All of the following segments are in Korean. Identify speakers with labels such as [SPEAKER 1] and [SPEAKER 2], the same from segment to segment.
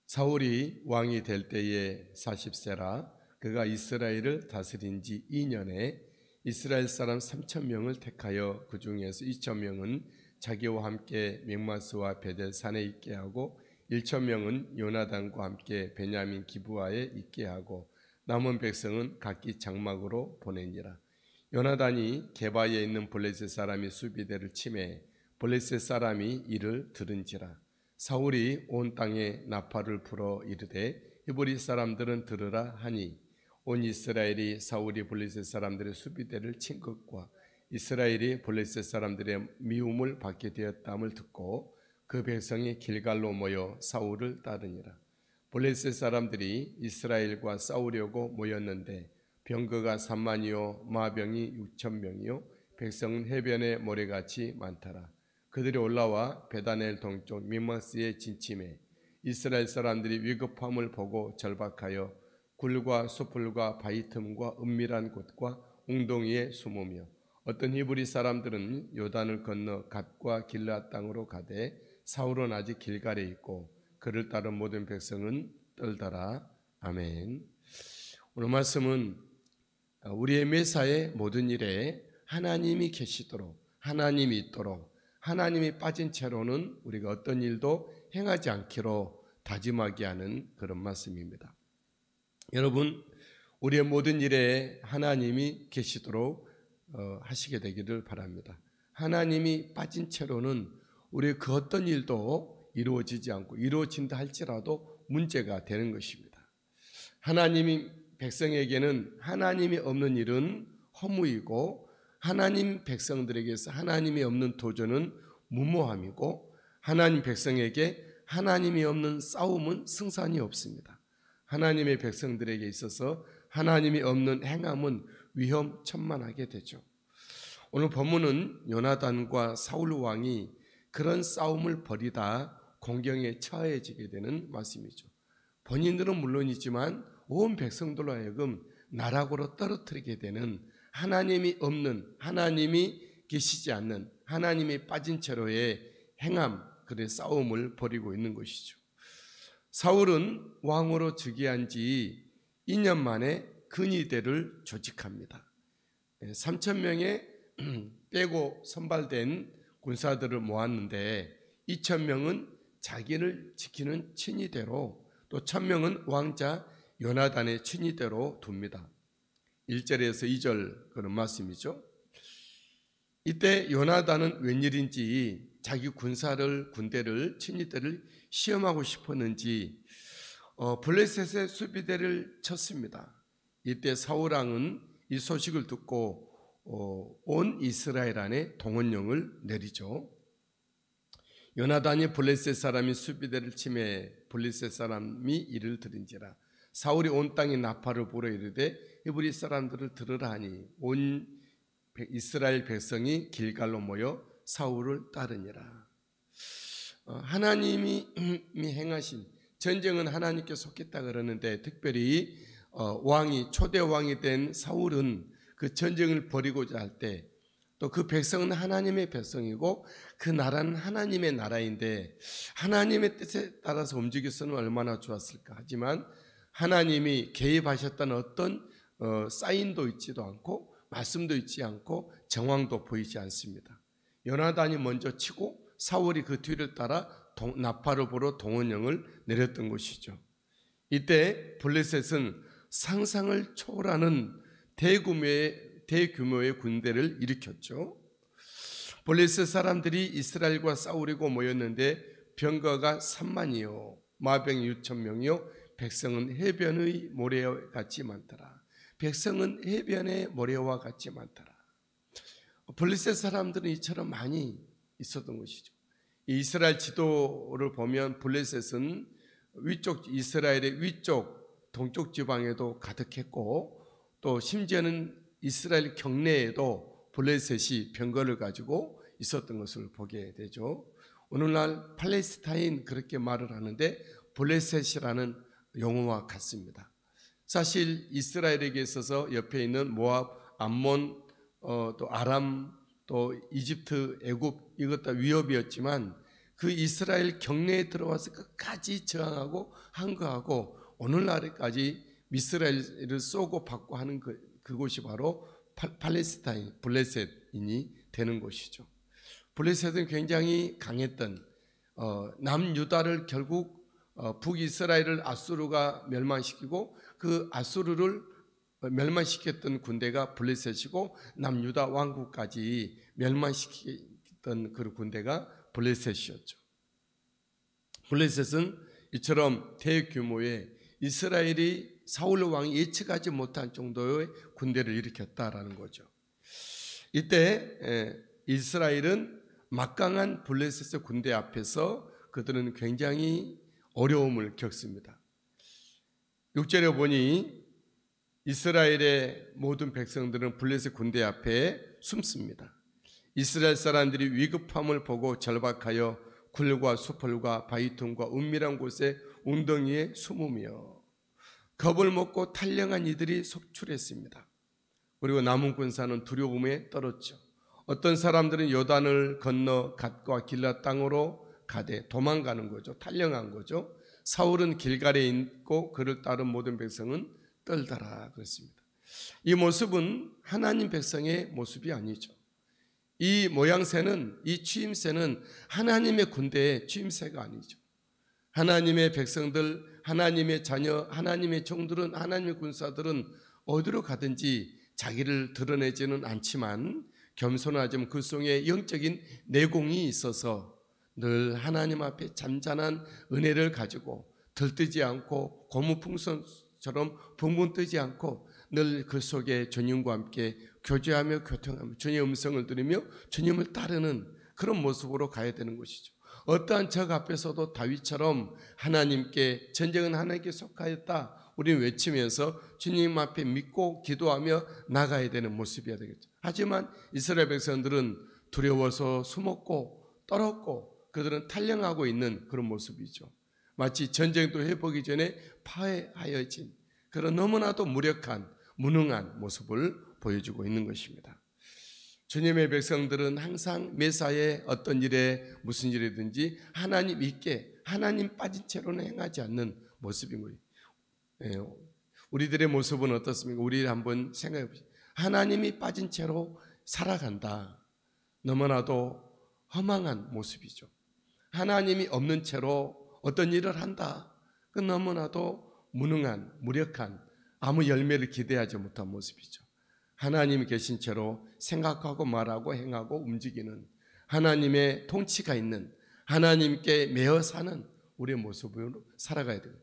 [SPEAKER 1] 사울이 왕이 될 때에 40세라 그가 이스라엘을 다스린 지 2년에 이스라엘 사람 3,000명을 택하여 그 중에서 2,000명은 자기와 함께 믹마스와 베델산에 있게 하고 1,000명은 요나단과 함께 베냐민 기브아에 있게 하고 남은 백성은 각기 장막으로 보내니라. 요나단이 게바에 있는 블레셋 사람이 수비대를 치매 블레셋 사람이 이를 들은지라. 사울이 온 땅에 나팔을 불어 이르되 히브리 사람들은 들으라 하니 온 이스라엘이 사울이 블레셋 사람들의 수비대를 친 것과 이스라엘이 블레셋 사람들의 미움을 받게 되었다함을 듣고 그 백성이 길갈로 모여 사울을 따르니라. 블레셋 사람들이 이스라엘과 싸우려고 모였는데 병거가 3만이요 마병이 6,000명이요 백성은 해변의 모래같이 많더라. 그들이 올라와 베다넬 동쪽 믹마스에 진침해 이스라엘 사람들이 위급함을 보고 절박하여 굴과 숲풀과 바위 틈과 은밀한 곳과 웅덩이에 숨으며 어떤 히브리 사람들은 요단을 건너 갓과 길르앗 땅으로 가되 사울은 아직 길갈에 있고 그를 따른 모든 백성은 떨더라. 아멘. 오늘 말씀은 우리의 매사의 모든 일에 하나님이 계시도록 하나님이 있도록 하나님이 빠진 채로는 우리가 어떤 일도 행하지 않기로 다짐하게 하는 그런 말씀입니다. 여러분, 우리의 모든 일에 하나님이 계시도록 하시게 되기를 바랍니다. 하나님이 빠진 채로는 우리의 그 어떤 일도 이루어지지 않고 이루어진다 할지라도 문제가 되는 것입니다. 하나님이 백성에게는 하나님이 없는 일은 허무이고 하나님 백성들에게서 하나님이 없는 도전은 무모함이고 하나님 백성에게 하나님이 없는 싸움은 승산이 없습니다. 하나님의 백성들에게 있어서 하나님이 없는 행함은 위험천만하게 되죠. 오늘 본문은 요나단과 사울 왕이 그런 싸움을 벌이다 공경에 처해지게 되는 말씀이죠. 본인들은 물론이지만 온 백성들로 하여금 나락으로 떨어뜨리게 되는 하나님이 없는 하나님이 계시지 않는 하나님이 빠진 채로의 행함 그의 싸움을 벌이고 있는 것이죠. 사울은 왕으로 즉위한 지 2년 만에 근위대를 조직합니다. 3,000명의 빼고 선발된 군사들을 모았는데 2,000명은 자기를 지키는 친위대로 또 1,000명은 왕자 요나단의 친위대로 둡니다. 1절에서 2절 그런 말씀이죠. 이때 요나단은 웬일인지 자기 군대를 친위대를 시험하고 싶었는지 블레셋의 수비대를 쳤습니다. 이때 사울 왕은 이 소식을 듣고 온 이스라엘 안에 동원령을 내리죠. 요나단이 블레셋 사람이 수비대를 치매 블레셋 사람이 이를 들은지라. 사울이 온 땅에 나팔을 불어 이르되 히브리 사람들을 들으라 하니 온 이스라엘 백성이 길갈로 모여 사울을 따르니라. 하나님이 행하신 전쟁은 하나님께 속했다 그러는데 특별히 왕이 초대 왕이 된 사울은 그 전쟁을 벌이고자 할 때 또 그 백성은 하나님의 백성이고 그 나라는 하나님의 나라인데 하나님의 뜻에 따라서 움직였으면 얼마나 좋았을까. 하지만 하나님이 개입하셨다는 어떤 사인도 있지도 않고 말씀도 있지 않고 정황도 보이지 않습니다. 요나단이 먼저 치고 사울이 그 뒤를 따라 나팔을 불어 동원령을 내렸던 것이죠. 이때 블레셋은 상상을 초월하는 대규모의 군대를 일으켰죠. 블레셋 사람들이 이스라엘과 싸우려고 모였는데 병거가 3만이요 마병이 6,000명이요 백성은 해변의 모래와 같이 많더라. 백성은 해변의 모래와 같이 많더라. 블레셋 사람들은 이처럼 많이 있었던 것이죠. 이스라엘 지도를 보면 블레셋은 이스라엘의 위쪽 동쪽 지방에도 가득했고 또 심지어는 이스라엘 경내에도 블레셋이 병거를 가지고 있었던 것을 보게 되죠. 오늘날 팔레스타인 그렇게 말을 하는데 블레셋이라는 용어와 같습니다. 사실 이스라엘에게 있어서 옆에 있는 모압, 암몬, 또 아람, 또 이집트, 애굽 이것 다 위협이었지만 그 이스라엘 경내에 들어와서 끝까지 저항하고 항거하고 오늘날까지 이스라엘을 쏘고 받고 하는 그곳이 바로 팔레스타인, 블레셋인이 되는 곳이죠. 블레셋은 굉장히 강했던 남유다를 결국 북이스라엘을 아수르가 멸망시키고 그 아수르를 멸망시켰던 군대가 블레셋이고 남유다 왕국까지 멸망시켰던 그 군대가 블레셋이었죠. 블레셋은 이처럼 대규모의 이스라엘이 사울 왕이 예측하지 못한 정도의 군대를 일으켰다라는 거죠. 이때 이스라엘은 막강한 블레셋의 군대 앞에서 그들은 굉장히 어려움을 겪습니다. 6절에 보니 이스라엘의 모든 백성들은 블레셋 군대 앞에 숨습니다. 이스라엘 사람들이 위급함을 보고 절박하여 굴과 수풀과 바위틈과 은밀한 곳에 웅덩이에 숨으며 겁을 먹고 탈령한 이들이 속출했습니다. 그리고 남은 군사는 두려움에 떨었죠. 어떤 사람들은 요단을 건너 갓과 길라 땅으로 가되 도망가는 거죠. 탈령한 거죠. 사울은 길갈에 있고 그를 따른 모든 백성은 떨더라 그랬습니다. 이 모습은 하나님 백성의 모습이 아니죠. 이 모양새는, 이 취임새는 하나님의 군대의 취임새가 아니죠. 하나님의 백성들, 하나님의 자녀, 하나님의 종들은, 하나님의 군사들은 어디로 가든지 자기를 드러내지는 않지만 겸손하지만 그 속에 영적인 내공이 있어서 늘 하나님 앞에 잔잔한 은혜를 가지고 들뜨지 않고 고무풍선처럼 붕붕 뜨지 않고 늘 그 속에 주님과 함께 교제하며 교통하며 주님의 음성을 들으며 주님을 따르는 그런 모습으로 가야 되는 것이죠. 어떠한 적 앞에서도 다윗처럼 하나님께, 전쟁은 하나님께 속하였다 우리는 외치면서 주님 앞에 믿고 기도하며 나가야 되는 모습이어야 되겠죠. 하지만 이스라엘 백성들은 두려워서 숨었고 떨었고 그들은 탈령하고 있는 그런 모습이죠. 마치 전쟁도 해보기 전에 파해하여진 그런 너무나도 무력한 무능한 모습을 보여주고 있는 것입니다. 주님의 백성들은 항상 매사에 어떤 일에 무슨 일이든지 하나님 있게 하나님 빠진 채로는 행하지 않는 모습인 거예요. 우리들의 모습은 어떻습니까? 우리 한번 생각해 보시죠. 하나님이 빠진 채로 살아간다. 너무나도 허망한 모습이죠. 하나님이 없는 채로 어떤 일을 한다. 그 너무나도 무능한, 무력한, 아무 열매를 기대하지 못한 모습이죠. 하나님이 계신 채로 생각하고 말하고 행하고 움직이는 하나님의 통치가 있는 하나님께 매어 사는 우리의 모습으로 살아가야 돼요.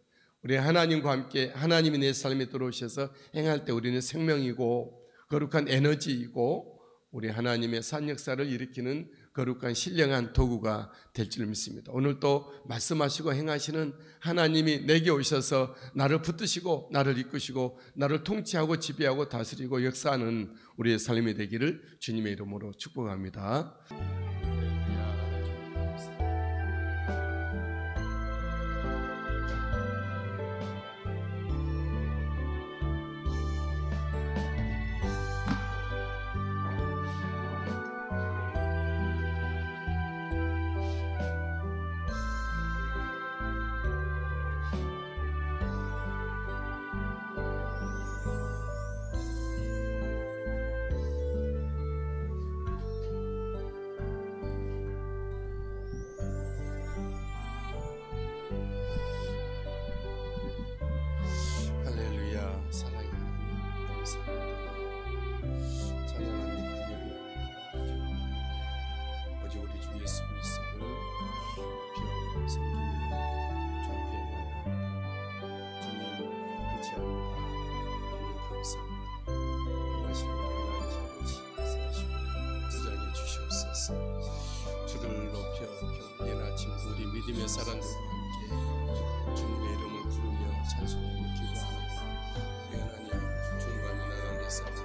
[SPEAKER 1] 우리 하나님과 함께 하나님이 내 삶에 들어오셔서 행할 때 우리는 생명이고 거룩한 에너지이고 우리 하나님의 산 역사를 일으키는 거룩한 신령한 도구가 될 줄 믿습니다. 오늘 또 말씀하시고 행하시는 하나님이 내게 오셔서 나를 붙드시고 나를 이끄시고 나를 통치하고 지배하고 다스리고 역사하는 우리의 삶이 되기를 주님의 이름으로 축복합니다. 주를 높여 이른 아침 우리 믿음의 사람들과 함께 주님의 이름을 부르며 찬송하며 기도하며 우리 하나님 주님과 나가면서